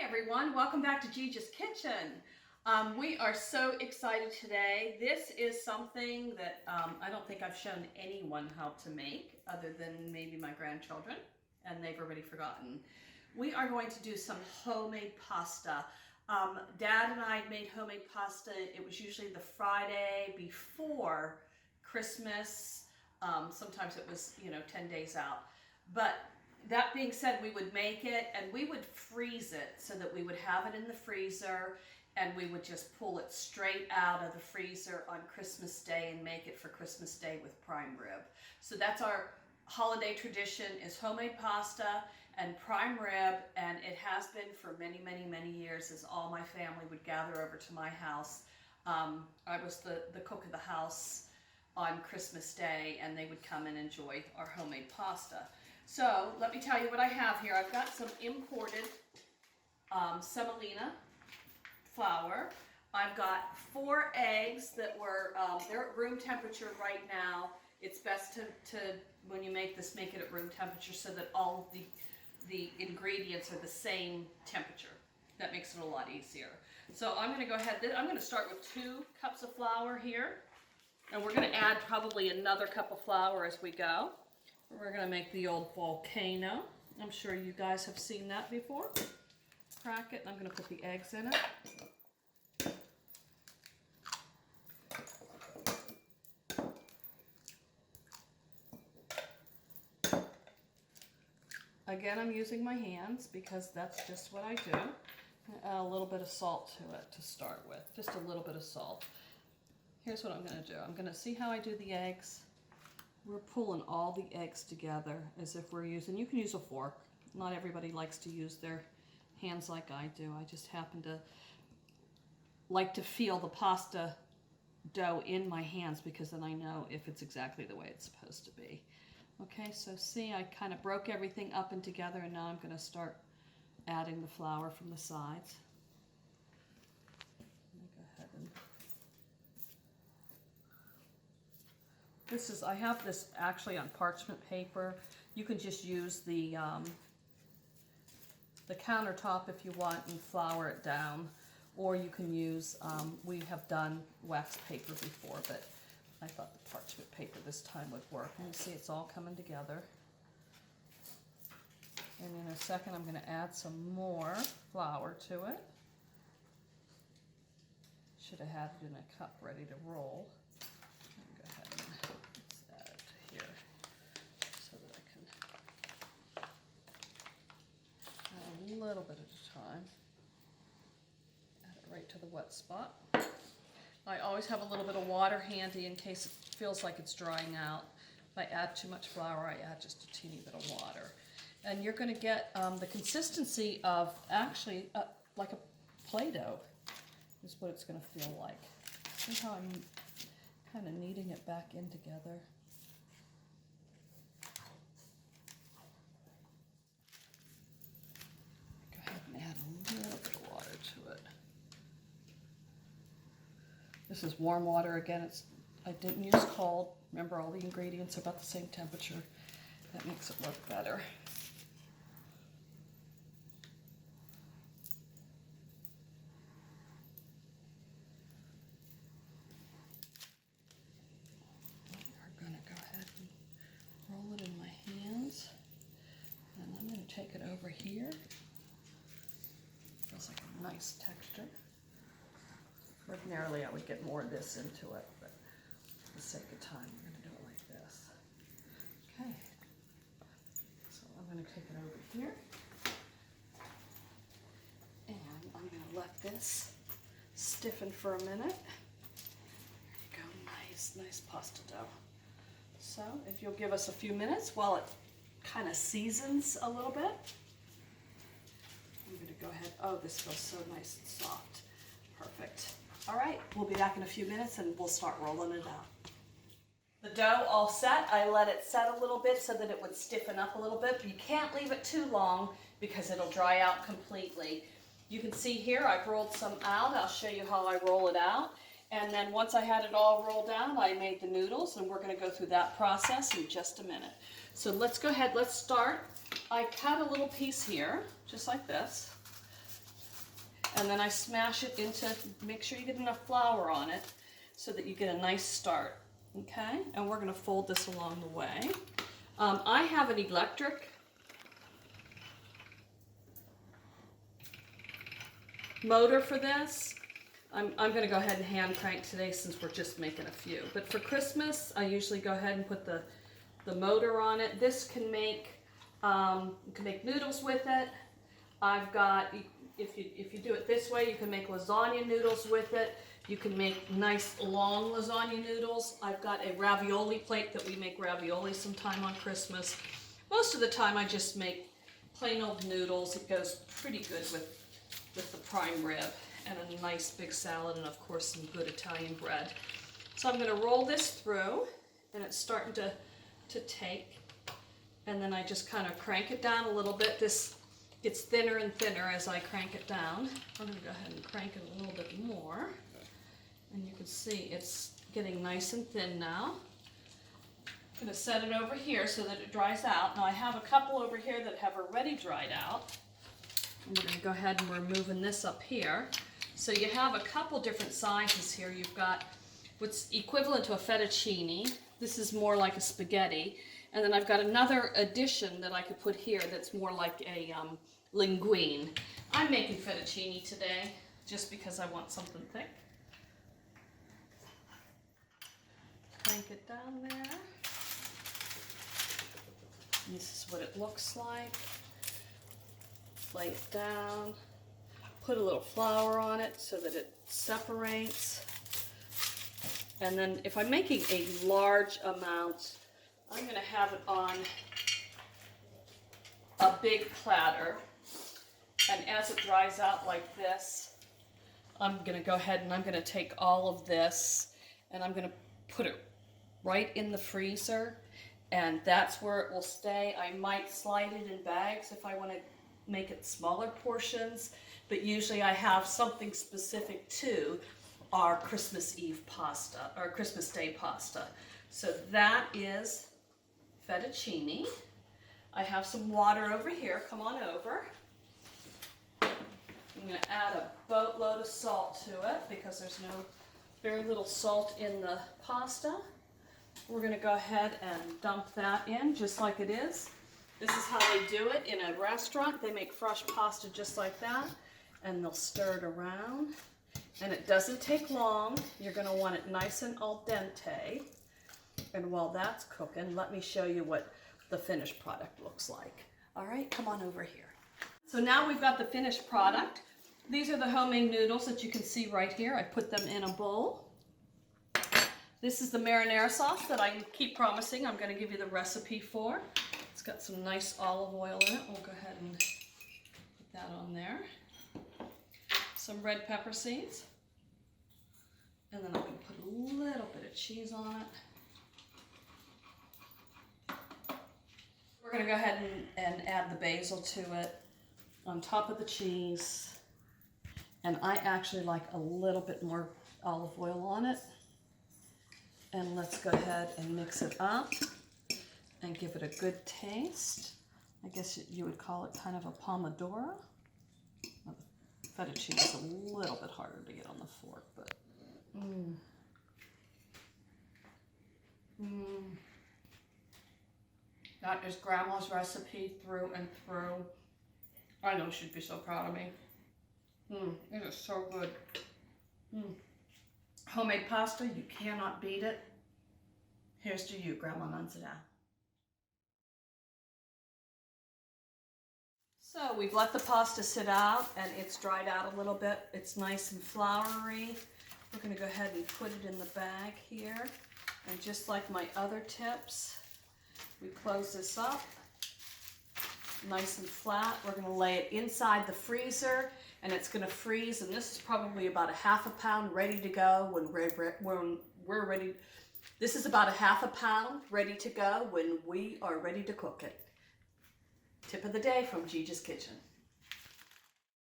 everyone, welcome back to Gigi's Kitchen. We are so excited today. This is something that I don't think I've shown anyone how to make other than maybe my grandchildren, and they've already forgotten. We are going to do some homemade pasta. Dad and I made homemade pasta. It was usually the Friday before Christmas. Sometimes it was, 10 days out. But that being said, we would make it and we would freeze it so that we would have it in the freezer and we would just pull it straight out of the freezer on Christmas Day and make it for Christmas Day with prime rib. So that's our holiday tradition, is homemade pasta and prime rib, and it has been for many, many, many years as all my family would gather over to my house. I was the cook of the house on Christmas Day, and they would come and enjoy our homemade pasta. So let me tell you what I have here. I've got some imported semolina flour. I've got 4 eggs that were, they're at room temperature right now. It's best to when you make this, make it at room temperature so that all of the ingredients are the same temperature. That makes it a lot easier. So I'm going to go ahead, I'm going to start with 2 cups of flour here. And we're going to add probably another cup of flour as we go. We're going to make the old volcano. I'm sure you guys have seen that before. Crack it, and I'm going to put the eggs in it. Again, I'm using my hands because that's just what I do. Add a little bit of salt to it to start with, just a little bit of salt. Here's what I'm going to do. I'm going to see how I do the eggs. We're pulling all the eggs together as if we're using, you can use a fork. Not everybody likes to use their hands like I do. I just happen to like to feel the pasta dough in my hands because then I know if it's exactly the way it's supposed to be. Okay, so see, I kind of broke everything up and together, and now I'm going to start adding the flour from the sides. Let me go ahead and I have this actually on parchment paper. You can just use the countertop if you want and flour it down, or you can use, we have done wax paper before, but I thought the parchment paper this time would work. And you see it's all coming together. And in a second I'm going to add some more flour to it. Should have had it in a cup ready to roll. Go ahead and add it to here so that I can add a little bit at a time. Add it right to the wet spot. I always have a little bit of water handy in case it feels like it's drying out. If I add too much flour, I add just a teeny bit of water. And you're going to get the consistency of actually like a Play-Doh is what it's going to feel like. See how I'm kind of kneading it back in together. Go ahead and add a little bit of water to it. This is warm water again. I didn't use cold. Remember, all the ingredients are about the same temperature. That makes it work better. We're going to go ahead and roll it in my hands. And I'm going to take it over here. Feels like a nice texture. Ordinarily, I would get more of this into it, but for the sake of time, we're going to do it like this. Okay. So I'm going to take it over here. And I'm going to let this stiffen for a minute. There you go. Nice pasta dough. So if you'll give us a few minutes while it kind of seasons a little bit. I'm going to go ahead. Oh, this feels so nice and soft. Perfect. All right, we'll be back in a few minutes and we'll start rolling it out. The dough all set. I let it set a little bit so that it would stiffen up a little bit, but you can't leave it too long because it'll dry out completely. You can see here I've rolled some out. I'll show you how I roll it out. And then once I had it all rolled out, I made the noodles, and we're going to go through that process in just a minute. So let's go ahead, let's start. I cut a little piece here, just like this. And then I smash it into, make sure you get enough flour on it so that you get a nice start. Okay, and we're going to fold this along the way. I have an electric motor for this. I'm going to go ahead and hand crank today since we're just making a few. But for Christmas, I usually go ahead and put the motor on it. This can make, you can make noodles with it. I've got, if you do it this way, you can make lasagna noodles with it. You can make nice long lasagna noodles. I've got a ravioli plate that we make ravioli sometime on Christmas. Most of the time I just make plain old noodles. It goes pretty good with the prime rib and a nice big salad and of course some good Italian bread. So I'm going to roll this through and it's starting to take, and then I just kind of crank it down a little bit. This gets thinner and thinner as I crank it down. I'm going to go ahead and crank it a little bit more. And you can see it's getting nice and thin now. I'm going to set it over here so that it dries out. Now I have a couple over here that have already dried out. I'm going to go ahead and we're moving this up here. So you have a couple different sizes here. You've got what's equivalent to a fettuccine. This is more like a spaghetti. And then I've got another addition that I could put here that's more like a linguine. I'm making fettuccine today just because I want something thick. Crank it down there. This is what it looks like. Lay it down. Put a little flour on it so that it separates. And then if I'm making a large amount, I'm going to have it on a big platter. And as it dries out like this, I'm going to go ahead and I'm going to take all of this and I'm going to put it right in the freezer, and that's where it will stay. I might slide it in bags if I want to make it smaller portions, but usually I have something specific to our Christmas Eve pasta, or Christmas Day pasta. So that is fettuccine. I have some water over here. Come on over. I'm going to add a boatload of salt to it because there's very little salt in the pasta. We're going to go ahead and dump that in just like it is. This is how they do it in a restaurant. They make fresh pasta just like that, and they'll stir it around. And it doesn't take long. You're going to want it nice and al dente. And while that's cooking, let me show you what the finished product looks like. All right, come on over here. So now we've got the finished product. These are the homemade noodles that you can see right here. I put them in a bowl. This is the marinara sauce that I keep promising I'm going to give you the recipe for. It's got some nice olive oil in it. We'll go ahead and put that on there. Some red pepper seeds. And then I'm going to put a little bit of cheese on it. We're going to go ahead and add the basil to it on top of the cheese. And I actually like a little bit more olive oil on it. And let's go ahead and mix it up and give it a good taste. I guess you would call it kind of a pomodoro. Well, the fettuccine is a little bit harder to get on the fork, but that is Grandma's recipe through and through. I know she'd be so proud of me. It is so good. Homemade pasta, you cannot beat it. Here's to you, Grandma Nanzada. So we've let the pasta sit out and it's dried out a little bit. It's nice and floury. We're going to go ahead and put it in the bag here. And just like my other tips, we close this up nice and flat. We're going to lay it inside the freezer and it's going to freeze, and this is probably about a ½ pound ready to go when we're ready. This is about a ½ pound ready to go when we are ready to cook it. Tip of the day from Gigi's Kitchen.